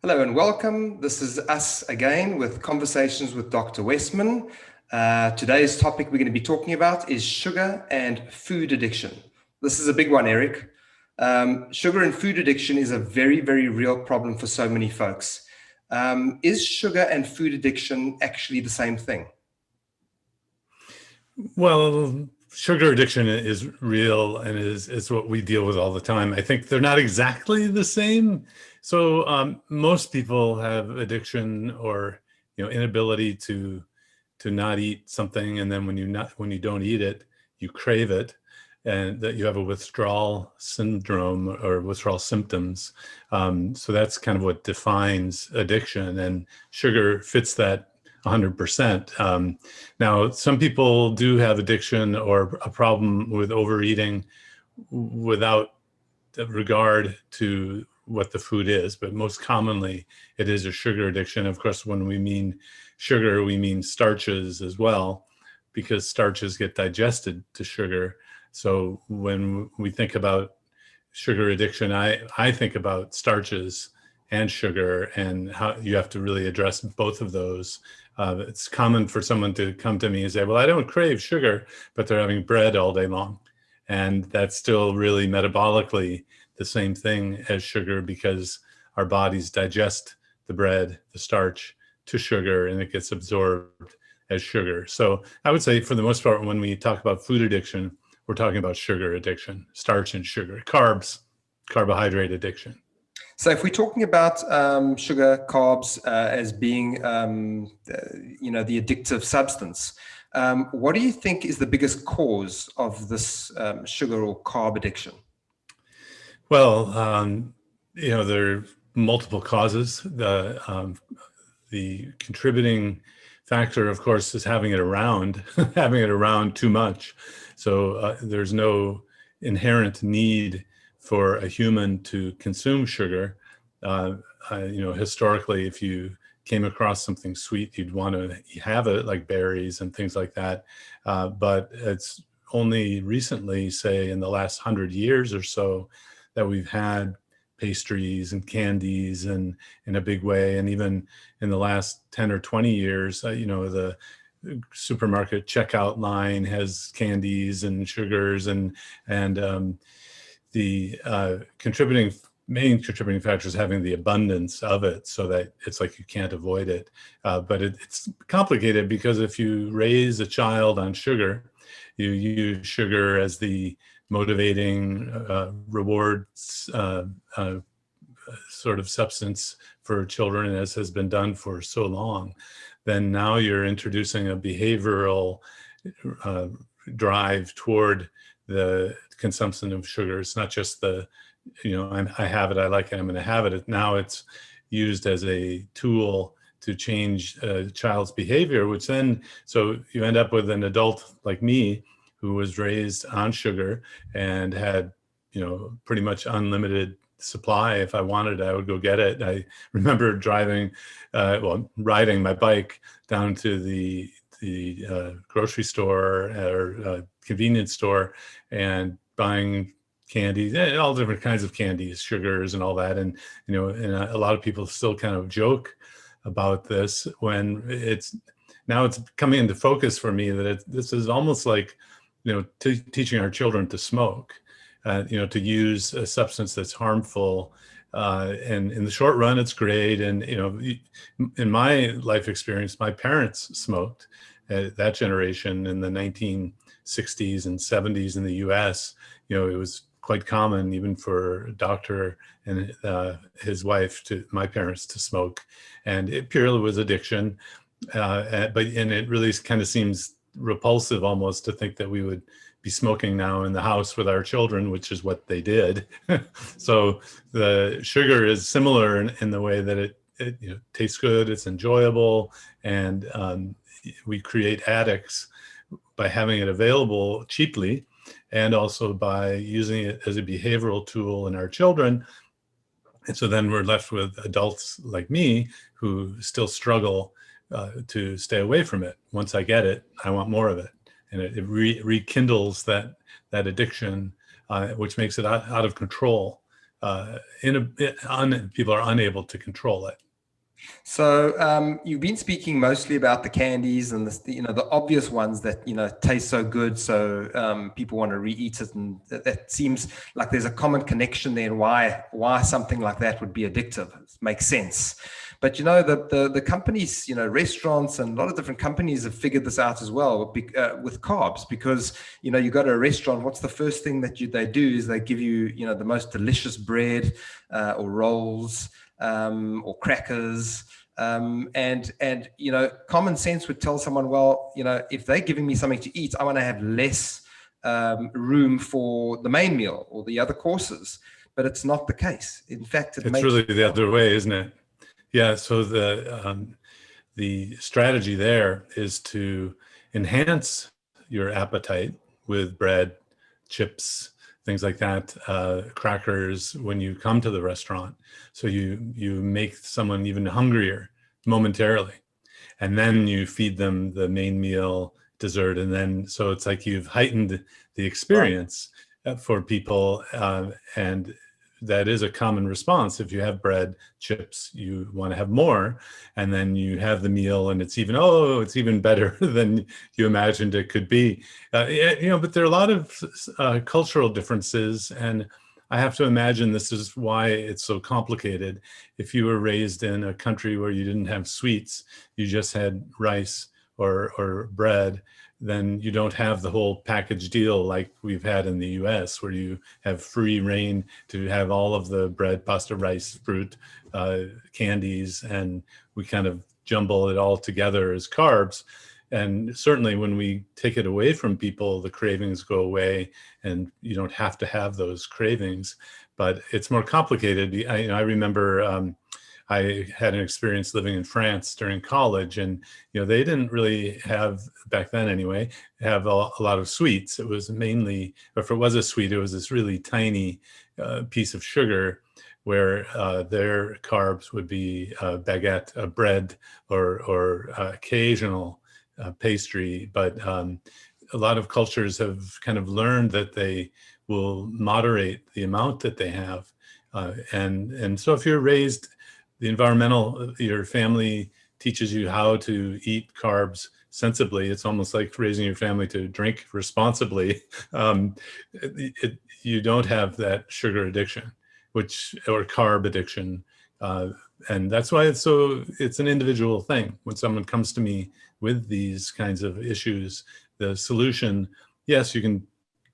Hello and welcome. This is us again with Conversations with Dr. Westman. Today's topic we're going to be talking about is sugar and food addiction. This is a big one, Eric. Sugar and food addiction is a very, very real problem for so many folks. Is sugar and food addiction actually the same thing? Well, sugar addiction is real and is what we deal with all the time. I think they're not exactly the same. So most people have addiction or inability to not eat something, and then when you don't eat it, you crave it, and that you have a withdrawal syndrome or withdrawal symptoms. So that's kind of what defines addiction, and sugar fits that 100%. Now, some people do have addiction or a problem with overeating without regard to what the food is, but most commonly it is a sugar addiction. Of course, when we mean sugar, we mean starches as well, because starches get digested to sugar. So when we think about sugar addiction, I think about starches and sugar, and how you have to really address both of those. It's common for someone to come to me and say, well, I don't crave sugar, but they're having bread all day long. And that's still really metabolically the same thing as sugar, because our bodies digest the bread, the starch, to sugar, and it gets absorbed as sugar. So I would say, for the most part, when we talk about food addiction, we're talking about sugar addiction, starch and sugar, carbs, carbohydrate addiction. So if we're talking about sugar, carbs as being, the addictive substance, what do you think is the biggest cause of this sugar or carb addiction? Well, there are multiple causes. The contributing factor, of course, is having it around, having it around too much. So there's no inherent need for a human to consume sugar. Historically, if you came across something sweet, you'd want to have it, like berries and things like that. But it's only recently, say in the last 100 years or so, that we've had pastries and candies and in a big way. And even in the last 10 or 20 years, the supermarket checkout line has candies and sugars, and the main contributing factor is having the abundance of it, so that it's like you can't avoid it. But it's complicated, because if you raise a child on sugar, you use sugar as the motivating rewards sort of substance for children, as has been done for so long, then now you're introducing a behavioral drive toward the consumption of sugar. It's not just I have it, I like it, I'm going to have it. Now it's used as a tool to change a child's behavior, which then, so you end up with an adult like me, who was raised on sugar and had, pretty much unlimited supply. If I wanted it, I would go get it. I remember riding my bike down to the grocery store or convenience store and buying candies, all different kinds of candies, sugars and all that. And, and a lot of people still kind of joke about this, when it's coming into focus for me that this is almost like, teaching our children to smoke, to use a substance that's harmful. And in the short run, it's great. And, in my life experience, my parents smoked. That generation in the 1960s and 70s in the US, it was quite common even for a doctor and his wife, my parents, to smoke. And it purely was addiction. But it really kind of seems repulsive almost to think that we would be smoking now in the house with our children, which is what they did. So the sugar is similar in the way that it tastes good, it's enjoyable, and we create addicts by having it available cheaply, and also by using it as a behavioral tool in our children. And so then we're left with adults like me who still struggle to stay away from it. Once I get it, I want more of it. And it rekindles that addiction, which makes it out of control. people are unable to control it. So you've been speaking mostly about the candies and the obvious ones that taste so good, so people want to re-eat it, and that seems like there's a common connection there. And why something like that would be addictive? It makes sense. But the companies, restaurants and a lot of different companies have figured this out as well with carbs, because you go to a restaurant, what's the first thing that they do is they give you the most delicious bread or rolls or crackers. And common sense would tell someone, well, if they're giving me something to eat, I want to have less room for the main meal or the other courses. But it's not the case. In fact, it's really the other way, isn't it? Yeah. So the strategy there is to enhance your appetite with bread, chips, things like that, crackers when you come to the restaurant. So you make someone even hungrier momentarily, and then you feed them the main meal, dessert, and then so it's like you've heightened the experience for people, and that is a common response. If you have bread, chips, you want to have more, and then you have the meal, and it's even better than you imagined it could be. But there are a lot of cultural differences, and I have to imagine this is why it's so complicated. If you were raised in a country where you didn't have sweets, you just had rice or bread, then you don't have the whole package deal like we've had in the US, where you have free reign to have all of the bread, pasta, rice, fruit, candies, and we kind of jumble it all together as carbs. And certainly when we take it away from people, the cravings go away and you don't have to have those cravings. But it's more complicated. I remember I had an experience living in France during college, and they didn't really have, back then anyway, have a lot of sweets. It was mainly, if it was a sweet, it was this really tiny piece of sugar, where their carbs would be baguette, bread, or occasional pastry. But a lot of cultures have kind of learned that they will moderate the amount that they have, and so if you're raised, your family teaches you how to eat carbs sensibly. It's almost like raising your family to drink responsibly. You don't have that sugar addiction, or carb addiction. And that's why it's an individual thing. When someone comes to me with these kinds of issues, the solution, yes, you can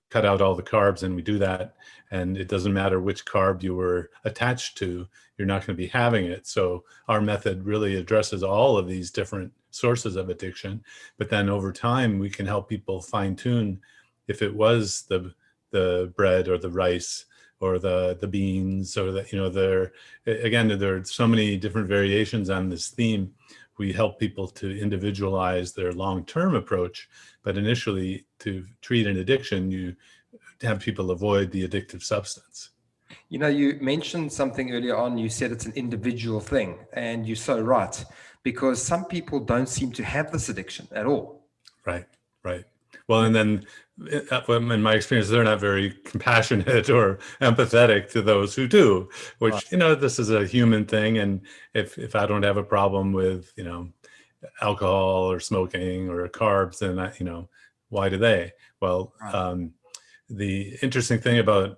cut out all the carbs, and we do that. And it doesn't matter which carb you were attached to, you're not going to be having it. So our method really addresses all of these different sources of addiction. But then over time, we can help people fine tune. If it was the bread or the rice or the beans, or there are so many different variations on this theme. We help people to individualize their long-term approach, but initially to treat an addiction, you have people avoid the addictive substance. You mentioned something earlier on. You said it's an individual thing, and you're so right, because some people don't seem to have this addiction at all. Right. Well, and then in my experience, they're not very compassionate or empathetic to those who do, which, this is a human thing. And if I don't have a problem with, alcohol or smoking or carbs, then why do they? Well, the interesting thing about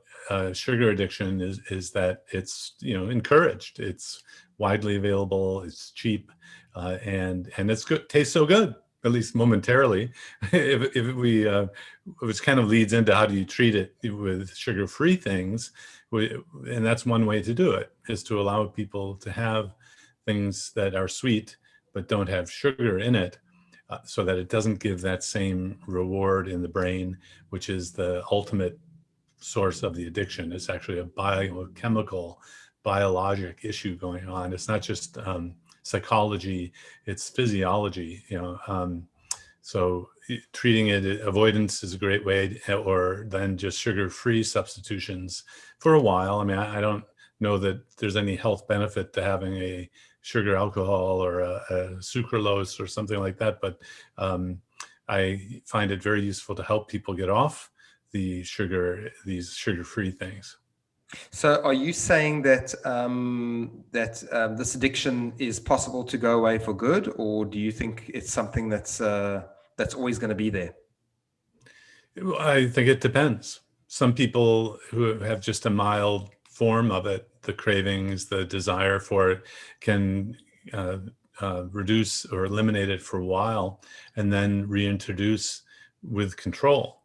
sugar addiction is that it's encouraged. It's widely available. It's cheap, and it's good. Tastes so good, at least momentarily. Which kind of leads into how do you treat it with sugar-free things, and that's one way to do it, is to allow people to have things that are sweet but don't have sugar in it. So that it doesn't give that same reward in the brain, which is the ultimate source of the addiction. It's actually a biochemical, biologic issue going on. It's not just psychology, it's physiology. So treating it, avoidance is a great way, or then just sugar-free substitutions for a while. I mean, I don't know that there's any health benefit to having a sugar alcohol or a sucralose or something like that. But I find it very useful to help people get off these sugar-free things. So, are you saying that this addiction is possible to go away for good, or do you think it's something that's always going to be there? I think it depends. Some people who have just a mild form of it, the cravings, the desire for it, can uh, reduce or eliminate it for a while and then reintroduce with control.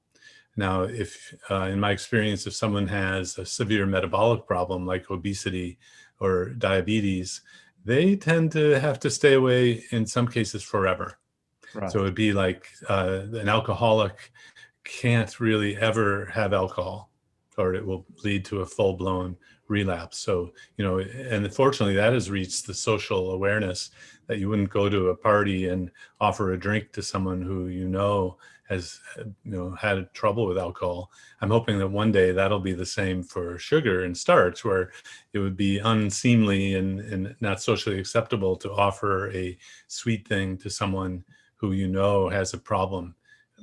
Now, if in my experience, if someone has a severe metabolic problem like obesity or diabetes, they tend to have to stay away in some cases forever. Right. So it'd be like an alcoholic can't really ever have alcohol or it will lead to a full-blown relapse. So, and unfortunately that has reached the social awareness that you wouldn't go to a party and offer a drink to someone who has had trouble with alcohol. I'm hoping that one day that'll be the same for sugar and starch, where it would be unseemly and not socially acceptable to offer a sweet thing to someone who has a problem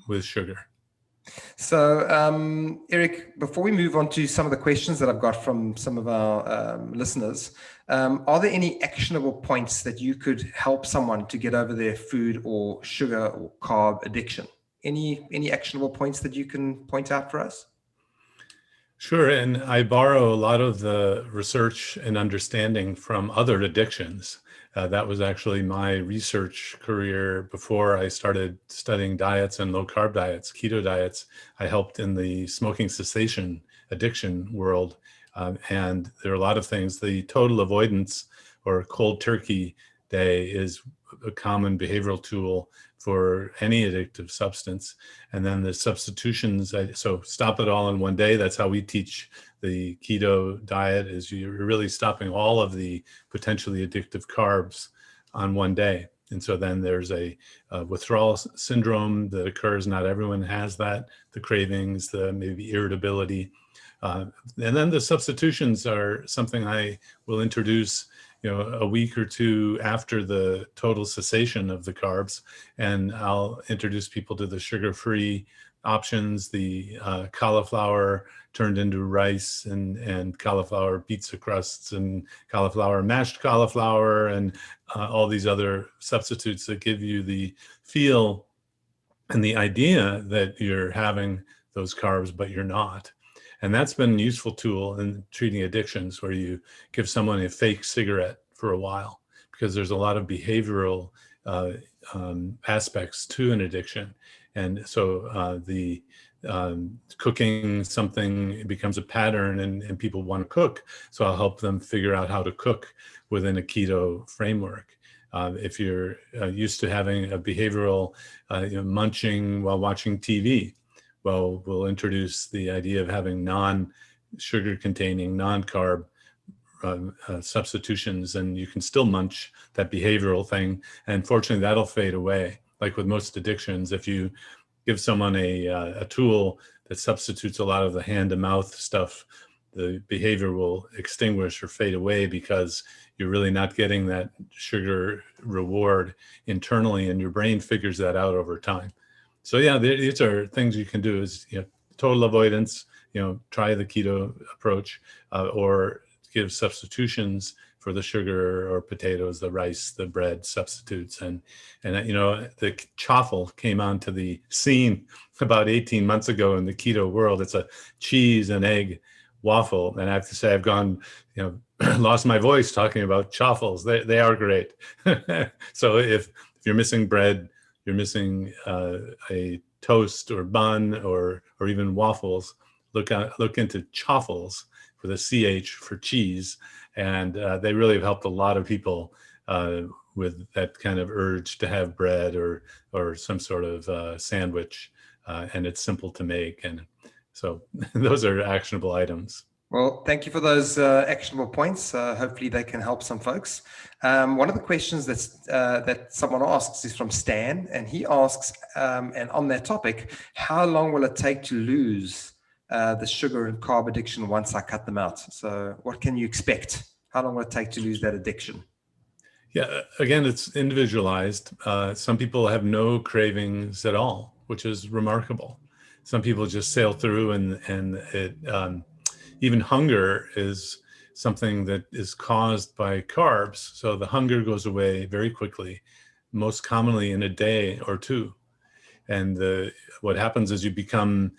with sugar. So, Eric, before we move on to some of the questions that I've got from some of our listeners, are there any actionable points that you could help someone to get over their food or sugar or carb addiction? Any actionable points that you can point out for us? Sure, and I borrow a lot of the research and understanding from other addictions. That was actually my research career before I started studying diets and low carb diets, keto diets. I helped in the smoking cessation addiction world. And there are a lot of things. The total avoidance or cold turkey day is a common behavioral tool for any addictive substance. And then the substitutions, so stop it all in one day. That's how we teach the keto diet, is you're really stopping all of the potentially addictive carbs on one day. And so then there's a withdrawal syndrome that occurs. Not everyone has that. The cravings, the maybe irritability. And then the substitutions are something I will introduce a week or two after the total cessation of the carbs. And I'll introduce people to the sugar-free options, the cauliflower turned into rice and cauliflower pizza crusts and cauliflower mashed cauliflower and all these other substitutes that give you the feel and the idea that you're having those carbs, but you're not. And that's been a useful tool in treating addictions, where you give someone a fake cigarette for a while, because there's a lot of behavioral aspects to an addiction. And so the cooking something becomes a pattern, and people want to cook. So I'll help them figure out how to cook within a keto framework. If you're used to having a behavioral munching while watching TV, well, we'll introduce the idea of having non-sugar containing, non-carb substitutions, and you can still munch that behavioral thing. And fortunately, that'll fade away. Like with most addictions, if you give someone a tool that substitutes a lot of the hand-to-mouth stuff, the behavior will extinguish or fade away, because you're really not getting that sugar reward internally, and your brain figures that out over time. So yeah, these are things you can do, is total avoidance, try the keto approach, or give substitutions for the sugar or potatoes, the rice, the bread substitutes. And the chaffle came onto the scene about 18 months ago in the keto world. It's a cheese and egg waffle. And I have to say, I've gone, lost my voice talking about chaffles. They are great. So if you're missing bread, you're missing a toast or bun or even waffles, look into chaffles, with a CH for cheese. And they really have helped a lot of people with that kind of urge to have bread or some sort of sandwich. And it's simple to make. And so those are actionable items. Well, thank you for those actionable points. Hopefully they can help some folks. One of the questions that someone asks is from Stan, and he asks, and on that topic, how long will it take to lose the sugar and carb addiction once I cut them out? So what can you expect? How long will it take to lose that addiction? Yeah, again, it's individualized. Some people have no cravings at all, which is remarkable. Some people just sail through, and it even hunger is something that is caused by carbs. So the hunger goes away very quickly, most commonly in a day or two. And what happens is you become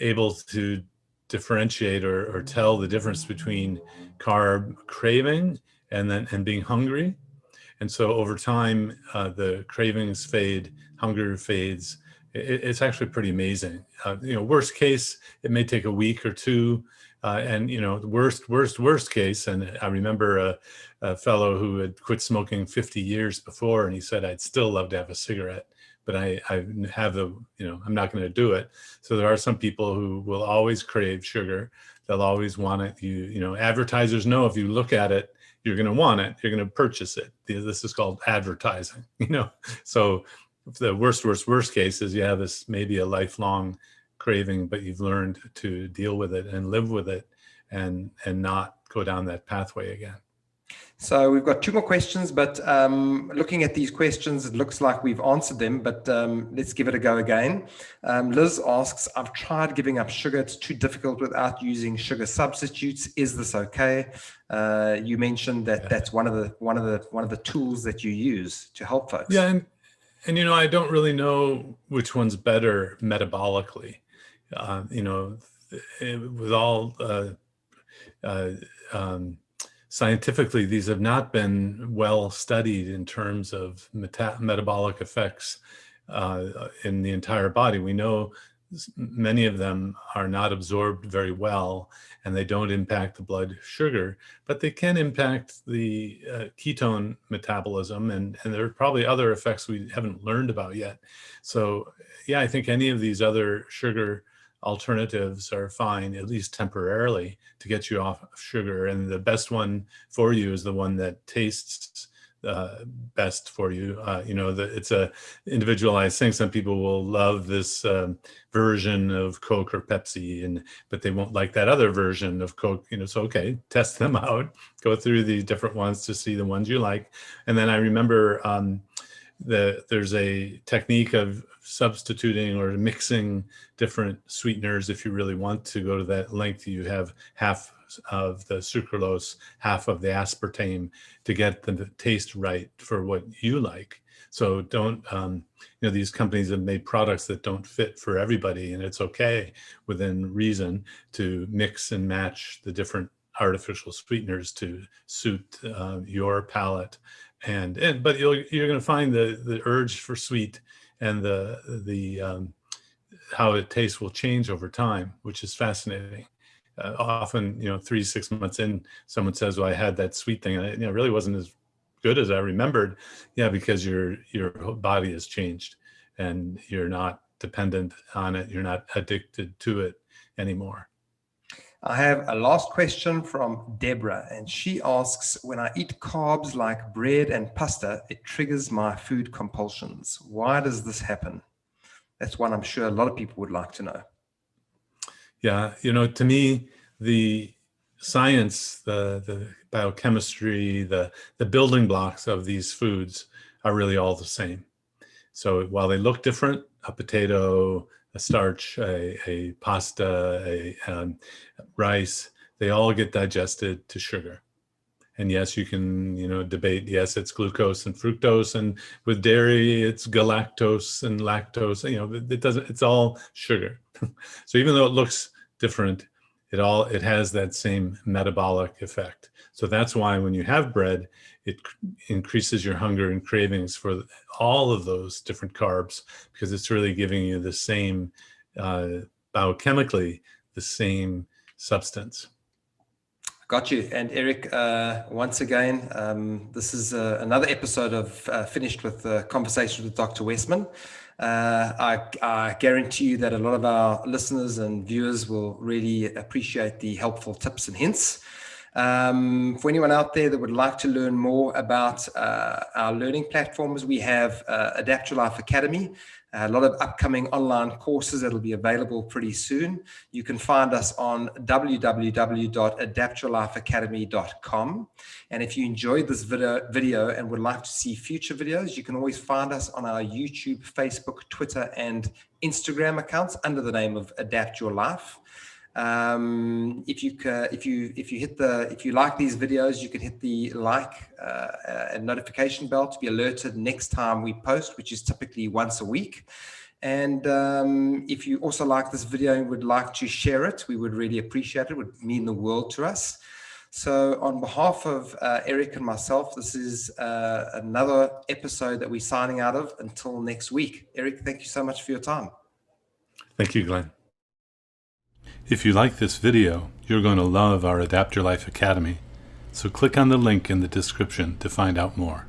able to differentiate or tell the difference between carb craving and being hungry. And so over time, the cravings fade, hunger fades. It's actually pretty amazing. Worst case, it may take a week or two. And the worst case. And I remember a fellow who had quit smoking 50 years before, and he said, I'd still love to have a cigarette, but I have I'm not going to do it. So there are some people who will always crave sugar. They'll always want it. Advertisers know if you look at it, you're going to want it. You're going to purchase it. This is called advertising, So the worst case is you have this maybe a lifelong craving, but you've learned to deal with it and live with it and not go down that pathway again. So we've got 2 more questions, but looking at these questions, it looks like we've answered them, but let's give it a go again. Liz asks, I've tried giving up sugar. It's too difficult without using sugar substitutes. Is this okay? You mentioned that that's one of the tools that you use to help folks. Yeah, and I don't really know which one's better metabolically. With all scientifically, these have not been well studied in terms of metabolic effects in the entire body. We know many of them are not absorbed very well, and they don't impact the blood sugar, but they can impact the ketone metabolism, and there are probably other effects we haven't learned about yet. So yeah, I think any of these other sugar alternatives are fine, at least temporarily, to get you off sugar. And the best one for you is the one that tastes best for you. It's a individualized thing. Some people will love this version of Coke or Pepsi, but they won't like that other version of Coke. So okay, test them out, go through the different ones to see the ones you like. And then I remember there's a technique of substituting or mixing different sweeteners. If you really want to go to that length, you have half of the sucralose, half of the aspartame to get the taste right for what you like. So don't, these companies have made products that don't fit for everybody, and it's okay within reason to mix and match the different artificial sweeteners to suit your palate. But you're going to find the urge for sweet and the how it tastes will change over time, which is fascinating. Often, 3-6 months in, someone says, "Well, I had that sweet thing, and it really wasn't as good as I remembered." Yeah, because your body has changed, and you're not dependent on it. You're not addicted to it anymore. I have a last question from Deborah, and she asks, when I eat carbs like bread and pasta, it triggers my food compulsions. Why does this happen? That's one I'm sure a lot of people would like to know. Yeah, to me, the science, the biochemistry, the building blocks of these foods are really all the same. So while they look different, a potato, a starch, a pasta, rice, they all get digested to sugar. And yes, you can, debate, yes, it's glucose and fructose, and with dairy, it's galactose and lactose, it's all sugar. So even though it looks different, it has that same metabolic effect. So that's why when you have bread, it increases your hunger and cravings for all of those different carbs, because it's really giving you the same, biochemically, the same substance. Got you. And Eric, once again, this is another episode of Finished with Conversations with Dr. Westman. I guarantee you that a lot of our listeners and viewers will really appreciate the helpful tips and hints. For anyone out there that would like to learn more about our learning platforms, we have Adapt Your Life Academy, a lot of upcoming online courses that will be available pretty soon. You can find us on www.adaptyourlifeacademy.com. And if you enjoyed this video and would like to see future videos, you can always find us on our YouTube, Facebook, Twitter, and Instagram accounts under the name of Adapt Your Life. If you like these videos, you can hit the like and notification bell to be alerted next time we post, which is typically once a week. And if you also like this video and would like to share it, we would really appreciate it. It would mean the world to us. So on behalf of Eric and myself, this is another episode that we're signing out of until next week. Eric, thank you so much for your time. Thank you, Glenn. If you like this video, you're going to love our Adapt Your Life Academy. So click on the link in the description to find out more.